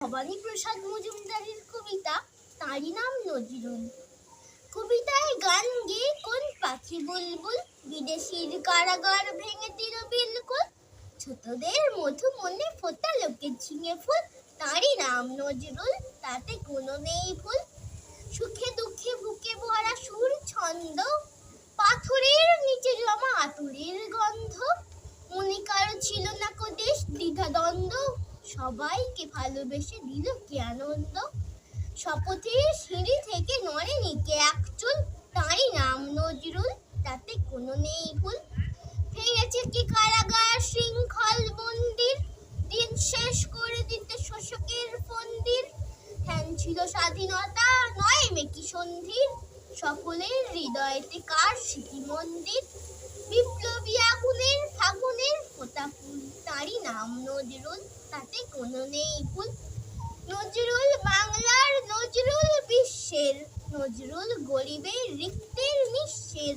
ভবানী প্রসাদ মজুমদারের কবিতা তাঁরই নাম নজরুল। কবিতায় গান গেয়ে কোন পাখি বুলবুল বিদেশির কারাগার ভেঙে দিল বিলকুল। ছোটদের মধু মনে ফোটা লোকে ঝিঙে ফুল, তাঁরই নাম নজরুল, তাতে কোনো নেই ভুল। সুখে দুঃখে বুকে ভরা সুর ছন্দ, পাথরের নিচে জমা আতরের গন্ধ। মনে কারো ছিল না কো দেশ দ্বিধাদ্বন্দ্ব, সবাইকে ভালোবেসে দিল কি আনন্দ। শপথের সিঁড়ি থেকে নড়েনি কে এক চুল, তাঁরই নাম নজরুল, তাতে কোনো নেই ভুল। ভেঙেছে কি কারাগার শৃঙ্খল মন্দির, দিন শেষ করে দিতে শোষকের ফন্দির। ধ্যান ছিল স্বাধীনতা নয় মেকি সন্ধির, সকলের হৃদয়েতে কার স্মৃতি মন্দির। বিপ্লবী আগুনের ফাগুনের ফোঁটা ফুল, তাঁরই নাম নজরুল, তাতে কোনো নেই ভুল। নজরুল বাংলার, নজরুল বিশ্বের, নজরুল গরিবের রিক্তের নিঃস্বের।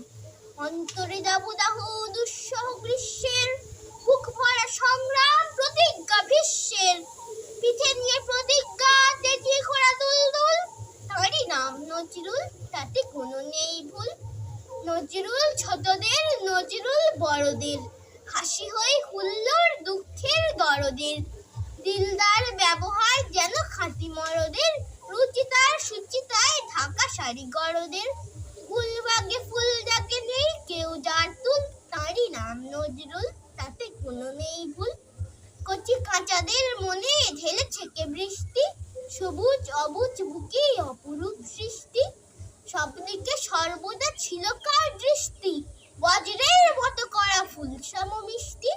অন্তরে দাবদাহ দুঃসহ গ্রীষ্মের, বুক ভরা সংগ্রাম প্রতিজ্ঞা ভীষ্মের। পিঠে নিয়ে প্রতিজ্ঞা তেজিয়ে ঘোড়া দুলদুল, তাঁরই নাম নজরুল, তাতে কোনো নেই ভুল। নজরুল ছোটদের, নজরুল বড়দের, হাসি হয়ে হুল্লোড় দুঃখের দরদের। দিলদার ব্যবহার যেন খাঁটি মরদের, রুচিতার সুচিতায় ঢাকা শাড়ি গরদের। ফুলবাগে ফুল যাকে নেই কেউ যার তুল, তাঁরই নাম নজরুল, তাতে কোনো নেই ভুল। কচি কাঁচাদের মনে ঢেলেছে কে বৃষ্টি, সবুজ অবুজ বুকে অপরূপ সৃষ্টি। সবদিকে সর্বদা ছিল কার দৃষ্টি, বজ্রের মতো করা ফুল সম মিষ্টি।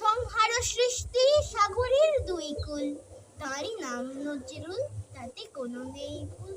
সংহার সৃষ্টি সাগরের দুই কুল, তাঁরই নাম নজরুল, তাতে কোনো নেই ভুল।